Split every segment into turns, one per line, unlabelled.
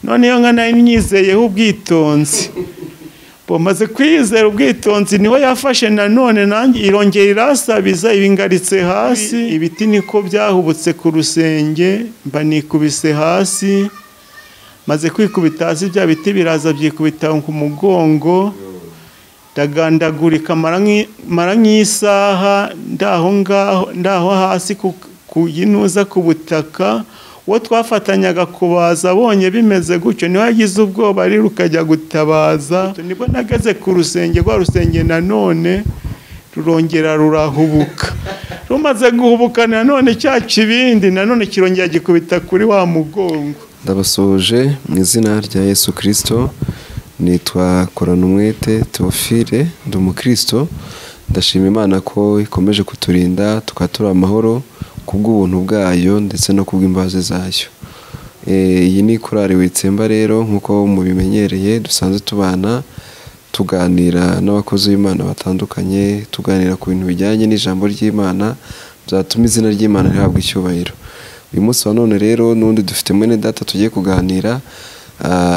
none yo nka nari nyizeyeho ubwitonzi maze kwizera ubwitonzi niho yafashe nanone nanjye irongera irasabiza ibingaritse hasi ibiti niko byahubutse ku rusenge mba nikubise hasi maze kwikubita hasi bya biti biraza byikubita ku mugongo ndagandagurika mara nk'isaha ndaho hasi ku yinuza ku butaka uwo twafatanyaga kubaza abonye bimeze gutyo niho yagize ubwoba ari rukajya gutabaza nibwo nageze ku rusenge rwa rusenge nanone rurongera rurahubuka rumaze guhubuka nanone cya kibindi nanone kirongera gikubita kuri wa mugongo.
Ndabasuje mu izina rya Yesu Kristo, nitwa Koranumwete Theophile, ndi umukristo. Ndashima Imana ko ikomeje kuturinda tukatura amahoro kubw'ubuntu bwayo ndetse no kubw'imbabazi zayo. Iyi ni korali Witsemba rero nkuko mubimenyereye dusanzwe tubana tuganira n'abakozi b'Imana batandukanye, tuganira ku bintu bijyanye n'ijambo ry'Imana byatuma izina ry'Imana rihabwa icyubahiro. Uyu munsi wa none rero n'undi dufite mwene data tugiye kuganira,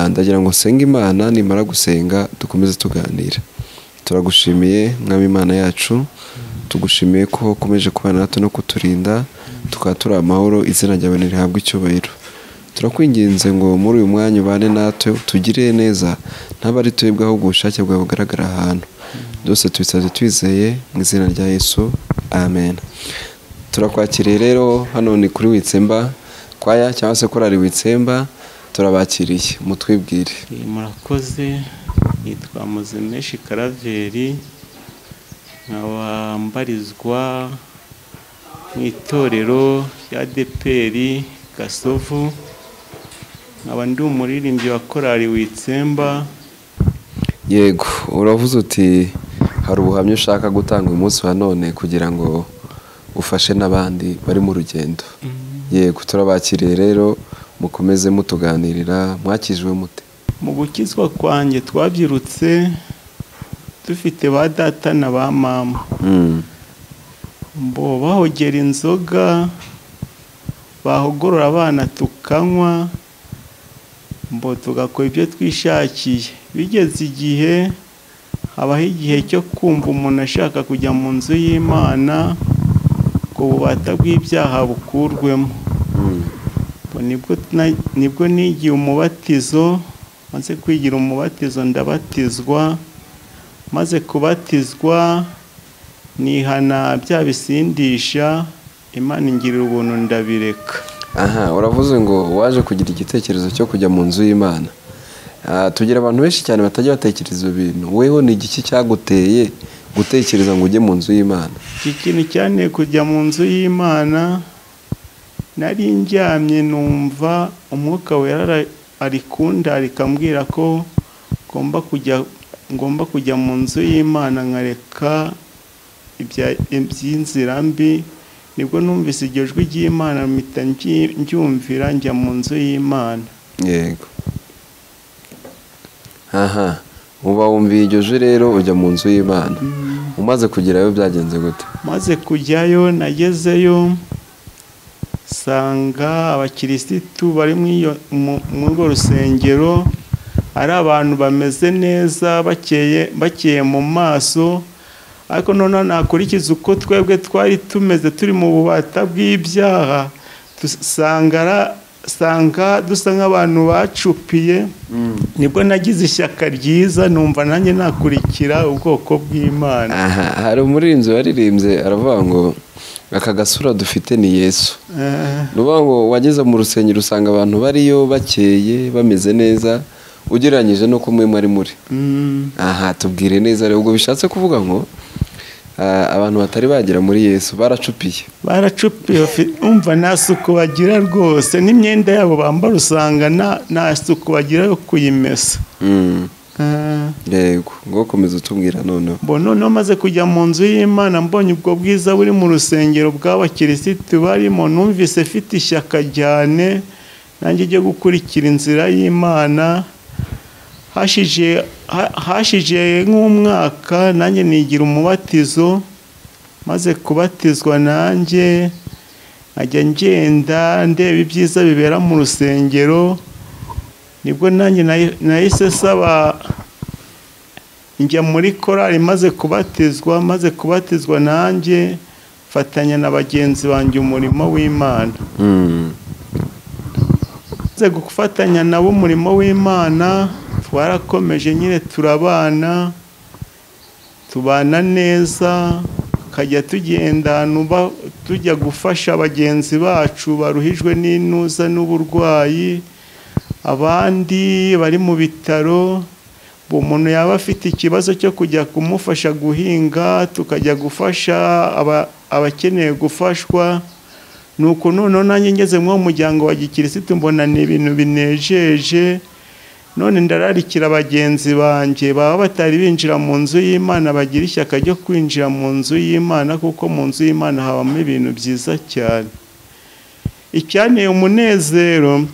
ndagira ngo senge Imana, nimara gusenga dukomeze tuganira. Turagushimiye mwami Imana yacu, tugushimiye ko ukomeje kubana natwe no kuturinda tukatura amahoro, izina ryawe rihabwa icyubahiro. Turakwinginze ngo muri uyu mwanya ubane natwe tugire neza, ntabari twebwe ahubwo ubushake bwawe bugaragara ahantu. Byose tubisabye twizeye mu izina rya Yesu, amen. Turakwakiriye rero, hano ni kuri Witsemba kwaya cyangwa se korali Witsemba, turabakiriye mutwibwire.
Murakoze, nitwa Muzemeshi Karaveri, nkaba mbarizwa mu itorero rya DPR Gasovu, nkaba ndi umuririmbyi wa korali Witsemba.
Yego, uravuze uti hari ubuhamya ushaka gutanga uyu munsi wa none kugira ngo ufashe n'abandi bari mu rugendo. Yego, turabakiriye rero, mukomeze mutuganirira. Mwakijwe mute?
Mu gukizwa kwanjye twabyirutse dufite ba data na ba mama, mbo bahogera inzoga, bahogorora abana tukanywa, mbo tugakora ibyo twishakiye. Bigeze igihe, habaho igihe cyo kumva umuntu ashaka kujya mu nzu y'Imana ngo ububata bw'ibyaha bukurwemo. Nibwo nigiye umubatizo, maze kwigira umubatizo ndabatizwa, maze kubatizwa nihana bya bisindisha, Imana ingirira ubuntu ndabireka.
Aha, uravuze ngo waje kugira igitekerezo cyo kujya mu nzu y'Imana. Tugira abantu benshi cyane batajya batekereza ibintu. Weho ni igiki cyaguteye gutekereza ngo ujye mu nzu y'Imana?
Ikintu cyane kujya mu nzu y'Imana, nari njyamye numva umwuka wera arikunda rikambwira ko ngomba kujya mu nzu y'Imana nkareka iby'inzira mbi. Nibwo numvise iryo jwi ry'Imana mpita njyumvira njya mu nzu y'Imana.
Yego. Aha, uba wumviye iryo jwi rero ujya mu nzu y'Imana. Umaze kugerayo byagenze gute?
Maze kujyayo, nagezeyo sanga abakirisitu bari muri urwo rusengero ari abantu bameze neza, bakeye mu maso, ariko none nakurikiza uko twebwe twari tumeze turi mu bubata bw'ibyaha, sanga dusa nk'abantu bacupiye. Nibwo nagize ishyaka ryiza, numva nanjye nakurikira ubwoko bw'Imana.
Aha, hari umuririmbyi waririmbye aravuga ngo akagasura dufite ni Yesu. Nuvuga ngo wageze mu rusengero usanga abantu bariyo bakeye bameze neza ugereranyije no kumwe muri. Aha, tubwire neza rero, ubwo bishatse kuvuga ngo abantu batari bagera muri Yesu baracupiye. Umva nta suku bagira rwose, n'imyenda yabo bambara usanga nta suku bagira yo kuyimesa. Yego, ngo komeza utubwira noneho.
Noneho maze kujya mu nzu y'Imana, mbonye ubwo bwiza buri mu rusengero bw'abakirisitu barimo, numvise mfite ishyaka cyane nanjye ryo gukurikira inzira y'Imana. Hashije nk'umwaka nanjye nigira umubatizo, maze kubatizwa nanjye nkajya ngenda ndeba ibyiza bibera mu rusengero, nibwo nanjye nahise saba njya muri korali maze kubatizwa nanjye fatanya na bagenzi banjye umurimo w'Imana. Maze gufatanya nabo umurimo w'Imana twarakomeje nyine tubana neza, tukajya tugenda tujya gufasha bagenzi bacu baruhijwe n'intuza n'uburwayi, abandi bari mu bitaro. Umuntu yaba afite ikibazo cyo kujya kumufasha guhinga, tukajya gufasha abakeneye gufashwa. Nuko noneho nanjye ngeze mu muryango wa gikirisitu mbona ni ibintu binejeje. None ndararikira bagenzi banjye baba batari binjira mu nzu y'Imana bagira ishyaka ryo kwinjira mu nzu y'Imana, kuko mu nzu y'Imana habamo ibintu byiza cyane. Icyanteye umunezero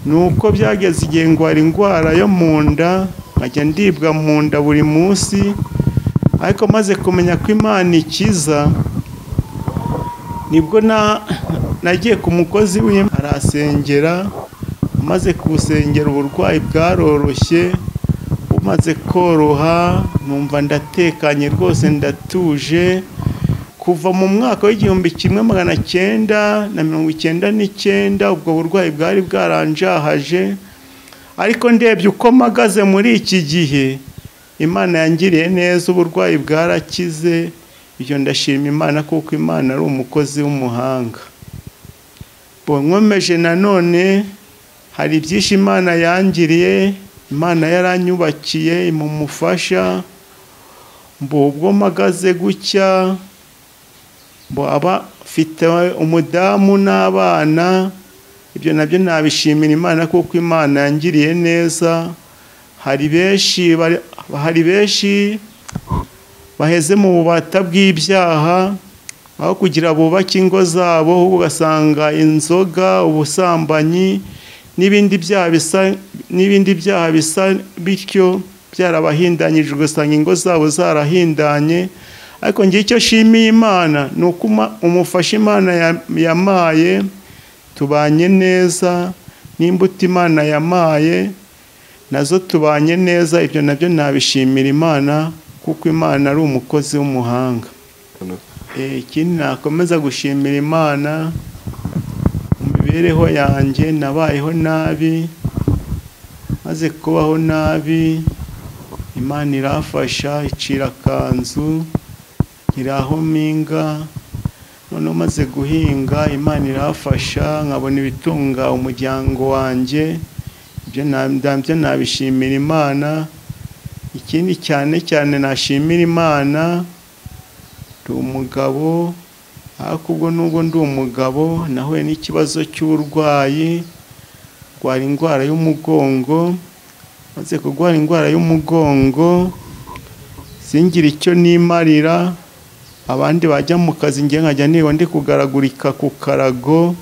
nuko byageze igihe ngwara indwara yo mu nda, nkajya ndibwa mu nda buri munsi, ariko maze kumenya ko Imana ikiza, nibwo nagiye ku mukozi w'Imana arasengera. Maze kuwusengera uburwayi bwaroroshye, bumaze koroha numva ndatekanye rwose, ndatuje. Kuva mu mwaka w'1999 ubwo burwayi bwari bwaranjahaje, ariko ndebye uko mpagaze muri iki gihe, Imana yangiriye neza, uburwayi bwarakize. Ibyo ndashima Imana kuko Imana ari umukozi w'umuhanga. Nkomeje nanone hari byinshi Imana yangiriye, Imana yaranyubakiye imumufasha. Ubwo mpagaze gutya, mfite umudamu n'abana, ibyo nabyo nabishimira Imana kuko Imana yangiriye neza. Hari benshi baheze mu bubata bw'ibyaha, aho kugira bubake ingo zabo ugasanga inzoga, ubusambanyi n'ibindi byaha bisa bityo byarabahindanyije, ugasanga ingo zabo zarahindanye. Ariko ngiye icyo shimiye Imana ni uko umufasha Imana yamaye, tubanye neza, n'imbuto Imana yamaye nazo tubanye neza. Ibyo nabyo nabishimira Imana kuko Imana ari umukozi w'umuhanga. Ikindi nakomeza gushimira Imana, mu mibereho yanjye nabayeho nabi, maze kubaho nabi Imana irafasha, icira kanzu, iraho mpinga. Noneho maze guhinga Imana irafasha, nkabona ibitunga umuryango wanjye. Ibyo nabishimira Imana. Ikindi cyane nashimira Imana, ndi umugabo, ariko ubwo nubwo ndi umugabo nahuye n'ikibazo cy'uburwayi, ndwara indwara y'umugongo. Maze kurwara indwara y'umugongo singira icyo nimarira, abandi bajya mu kazi njye nkajya niba ndi kugaragurika ku karago.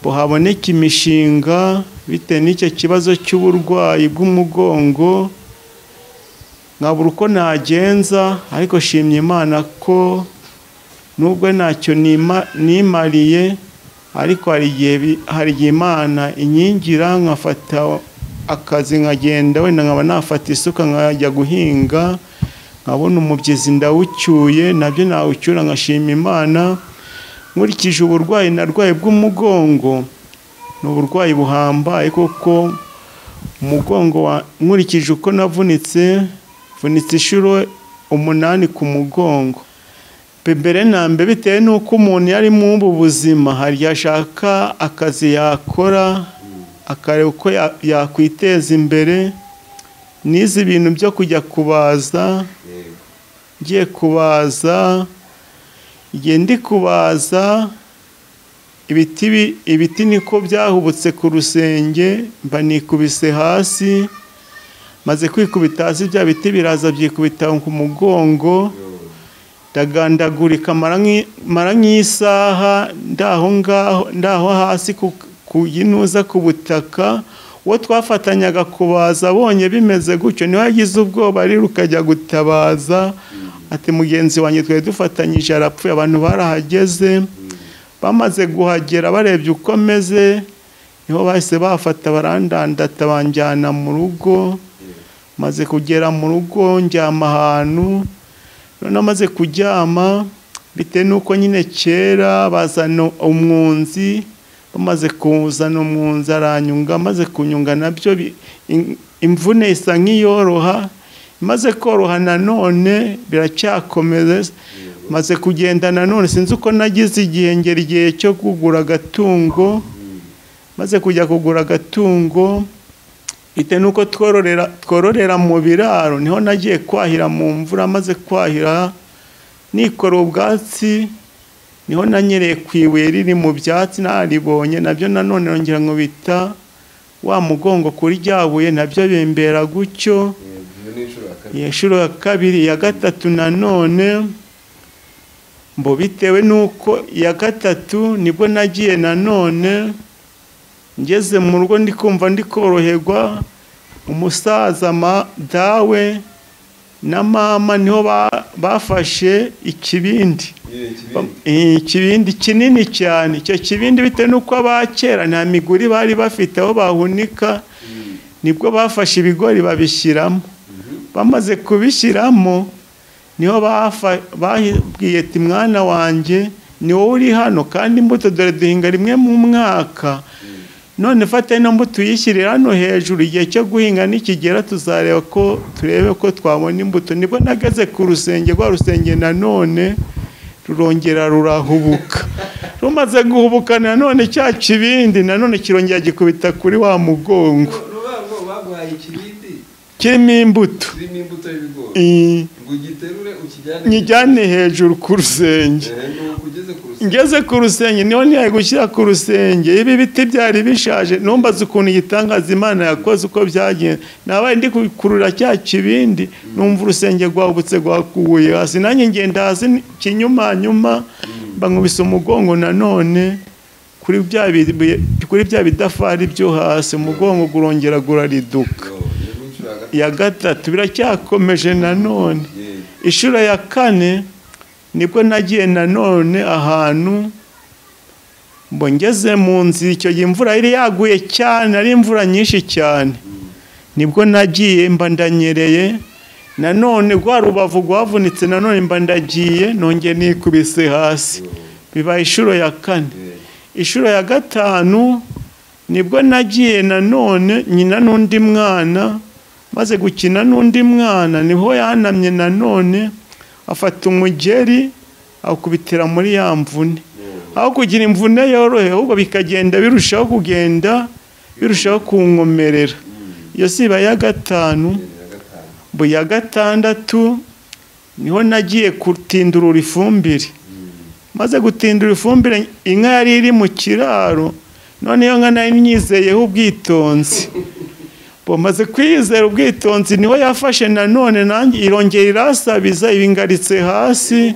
Haboneka imishinga bitewe n'icyo kibazo cy'uburwayi bw'umugongo, nkabura uko nagenza. Ariko shimye Imana ko nubwo ntacyo nimariye, ariko hari igihe Imana inkingira, nkafata akazi nkagenda, wenda nkaba nafata isuka nkajya guhinga, nkabona umubyizi ndawucyuye, nabyo nawucyura nkashima Imana. Nkurikije uburwayi narwaye bw'umugongo, ni uburwayi buhambaye kuko umugongo nkurikije uko navunitse inshuro 8 ku mugongo. Mbere na mbere bitewe n'uko umuntu yari mu ubu buzima, hari yashaka akazi yakora, akareba uko yakwiteza imbere. Nize ibintu byo kujya kubaza, ngiye kubaza, igihe ndi kubaza ibiti niko byahubutse ku rusenge, mba nikubise hasi. Maze kwikubita hasi bya biti biraza byikubita ku mugongo, ndagandagurika mara nk'isaha ndaho hasi kuyinuza ku butaka. Uwo twafatanyaga kubaza abonye bimeze gutyo niwe yagize ubwoba ariruka ajya gutabaza, ati mugenzi wanjye twari dufatanyije arapfuye. Abantu barahageze, bamaze guhagera barebye uko meze, niho bahise bafata barandandata banjyana mu rugo. Maze kugera mu rugo njyama ahantu, none maze kuryama bitewe nuko nyine kera bazana umwunzi, bamaze kuzana umwunzi aranyunga, maze kunyunga nabyo imvune isa nk'iyoroha, maze koroha nanone biracyakomeza. Maze kugenda nanone sinzi uko nagize igihe ngera igihe cyo kugura agatungo. Maze kujya kugura agatungo bitewe nuko twororera mu biraro, niho nagiye kwahira mu mvura. Maze kwahira nikora ubwatsi, niho nanyereye ku ibuye riri mu byatsi naribonye, nabyo nanone nongera ngo bita wa mugongo kuri rya buye, nabyo bembera gutyo. Inshuro ya kabiri, ya gatatu nanone mbo bitewe nuko ya gatatu nibwo nagiye nanone ngeze mu rugo ndikumva ndikoroherwa. Umusaza dawe na mama niho bafashe ikibindi, ikibindi kinini cyane. Icyo kibindi bitewe nuko abakera nta miguri bari bafite aho bahunika, nibwo bafashe ibigori babishyiramo. Bamaze kubishyiramo niho babwiye ati mwana wanjye ni wowe uri hano, kandi imbuto dore duhinga rimwe mu mwaka, none fata ino mbuto uyishyire hano hejuru, igihe cyo guhinga nikigera tuzareba ko turebe ko twabona imbuto. Nibwo nageze ku rusenge, rwa rusenge nanone rurongera rurahubuka. Rumaze guhubuka nanone cya kibindi nanone kirongera gikubita kuri wa mugongo. Kirimo imbuto nyijyane hejuru ku rusenge. Ngeze ku rusenge niho nihaye gushyira ku rusenge, ibi biti byari bishaje. Numbaza ukuntu igitangaza Imana yakoze uko byagenze. Nabaye ndi kukurura cya kibindi, numva urusenge rwahubutse rwakuye hasi, nanjye ngenda hasi kinyuma bankubise umugongo nanone kuri bya bidafari byo hasi, umugongo gurongera gurariduka. Ya gatatu biracyakomeje nanone. Inshuro ya kane nibwo nagiye nanone ahantu, ngeze mu nzira, icyo gihe imvura yari yaguye cyane, ari imvura nyinshi cyane. Nibwo nagiye mba ndanyereye nanone, rwa rubavu rwavunitse nanone mba ndagiye nongeye nikubise hasi. Bibaye inshuro ya kane. Inshuro ya gatanu nibwo nagiye nanone nyina n'undi mwana, maze gukina n'undi mwana niho yanamye nanone afata umugeri awukubitira muri ya mvune. Aho kugira imvune yorohe, ahubwo bikagenda birushaho kunkomerera. Iyo siba ya gatanu. Bo ya gatandatu niho nagiye gutindurura ifumbire. Maze gutindura ifumbire, inka yari iri mu kiraro, none iyo nka nari nyizeyeho ubwitonzi. Maze kwizera ubwitonzi niho yafashe nanone nanjye irongera irasabiza, ibingaritse hasi,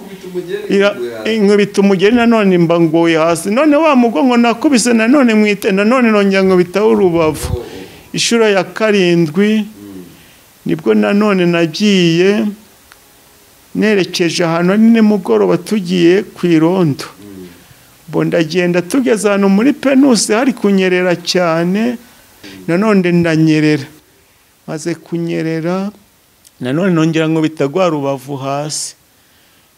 inkubita umugeri nanone mba ngoye hasi. None wa mugongo nakubise nanone mwite nanone nongera nkubitaho urubavu. Inshuro ya karindwi nibwo nanone nagiye nerekeje ahantu ari nimugoroba tugiye ku irondo. Ndagenda tugeze ahantu muri penusi hari kunyerera cyane, nanone ndanyerera. Maze kunyerera nanone nongera ngo bitagwa rubavu hasi.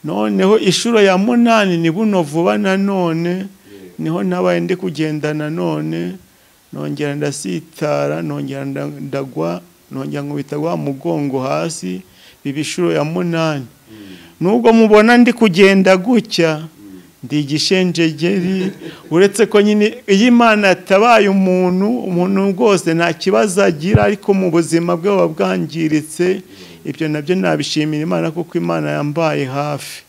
Noneho inshuro ya munani ni buno vuba nanone niho nabaye ndi kugenda nanone, nongera ndasitara, nongera ndagwa, nongera ngo bitagwa mugongo hasi. Biba inshuro ya munani. Nubwo mubona ndi kugenda gutya, ndi igishenjegeri, uretse ko nyine iyo Imana yatabaye umuntu rwose nta kibazo agira, ariko mu buzima bwe buba bwangiritse. Ibyo nabyo nabishimira Imana kuko Imana yambaye hafi.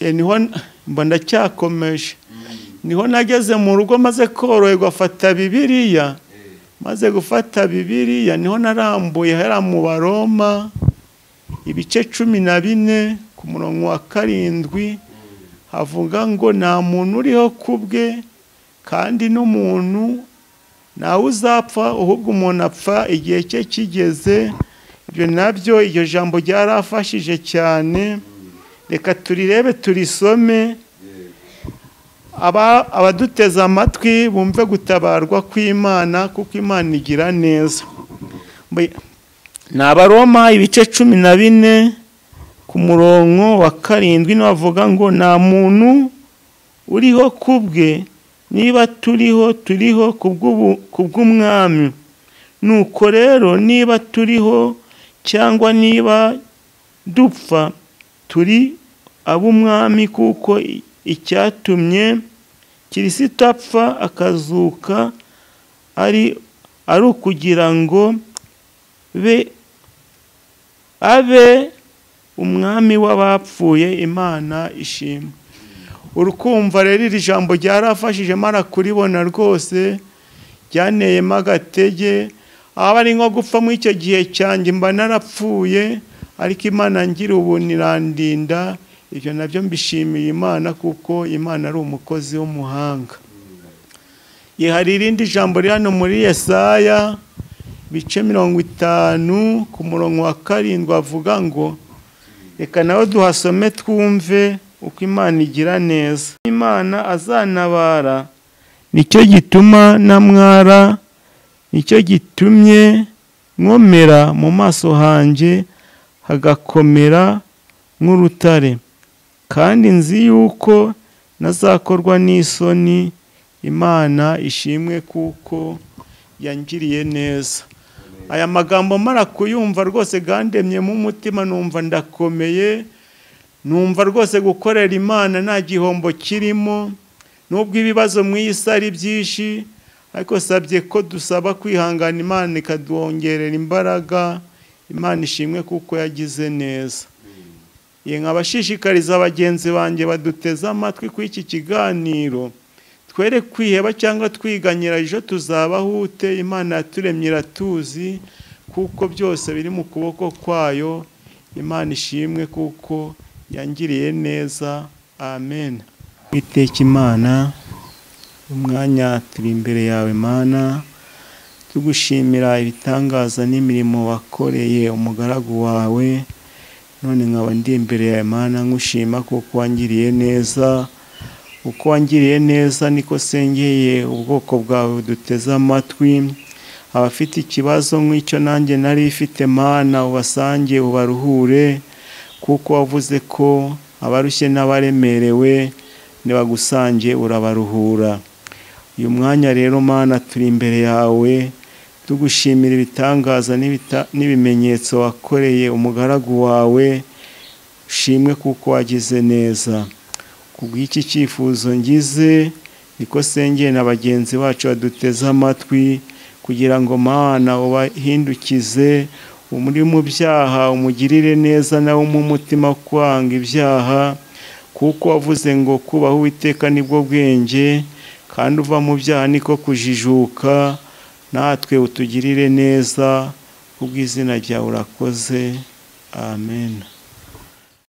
Niho mba ndacyakomeje. Niho nageze mu rugo maze koroherwa, afata Bibiliya. Maze gufata Bibiliya niho narambuye hera mu Baroma ibice 14 ku murongo wa 7 havuga ngo nta muntu uriho kubwe, kandi n'umuntu nawe uzapfa, ahubwo umuntu apfa igihe cye kigeze. Ibyo nabyo iryo jambo ryarafashije cyane. Reka turirebe turisome. abaduteze amatwi bumve gutabarwa kw'Imana, kuko Imana igira neza. Ni Abaroma ibice 14 ku murongo wa 7 bavuga ngo nta muntu uriho kubwe, niba turiho kubw'umwami. Nuko rero niba turiho cyangwa niba dupfa, turi ab'umwami, kuko icyatumye Kristo apfa akazuka ari ukugira ngo abe umwami w'abapfuye. Imana ishimwe. Urukumva rero iri jambo ryarafashije mara kuribona rwose, ryaneyemo agatege. Aba ari nko gupfa mu icyo gihe cyanjye mba narapfuye, ariko Imana ngira ubu nirandinda. Ibyo nabyo mbishimiye Imana, kuko Imana ari umukozi w'umuhanga. Hari irindi jambo riri hano muri Yesaya bice 50 ku murongo wa 7 avuga ngo, reka nawe duhasome twumve uko Imana igira neza. Imana azanabara, nicyo gituma namwara, nicyo gitumye nkomera mu maso hanjye hagakomera nk'urutare, kandi nzi yuko nazakorwa n'isoni. Imana ishimwe kuko yangiriye neza. Aya magambo mara kuyumva rwose gandemyemo umutima, numva ndakomeye, numva rwose gukorera Imana nta gihombo kirimo. Nubwo ibibazo mu isi ari byinshi, ariko sabye ko dusaba kwihangana, Imana ikaduongerera imbaraga. Imana ishimwe kuko yagize neza. Nkabashishikariza abagenzi banjye baduteze amatwi ku iki kiganiro, twere kwiheba cyangwa twiganyira ejo tuzabaho ute. Imana yaturemye iratuzi, kuko byose biri mu kuboko kwayo. Imana ishimwe kuko yangiriye neza. Amen. Iteka Imana, umwanya turi imbere yawe Mana, tugushimira ibitangaza n'imirimo wakoreye umugaragu wawe. None nkaba ndi imbere yawe Mana ngushima kuko wangiriye neza. Uko wangiriye neza niko sengeye ubwoko bwawe duteze amatwi. Abafite ikibazo nk'icyo nanjye nari ifite Mana, ubasange ubaruhure, kuko wavuze ko abarushye n'abaremerewe nibagusange urabaruhura. Uyu mwanya rero Mana turi imbere yawe, tugushimira ibitangaza n'ibimenyetso wakoreye umugaragu wawe. Ushimwe kuko wagize neza. Kubw'iki cyifuzo ngize niko sengeye na bagenzi bacu baduteze amatwi, kugira ngo Mana ubahindukize, umuri mu byaha umugirire neza, nawe mu mutima kwanga ibyaha, kuko wavuze ngo kubaha Uwiteka nibwo bwenge, kandi uva mu byaha niko kujijuka. Natwe utugirire neza, kubw'izina ryawe urakoze. Amen.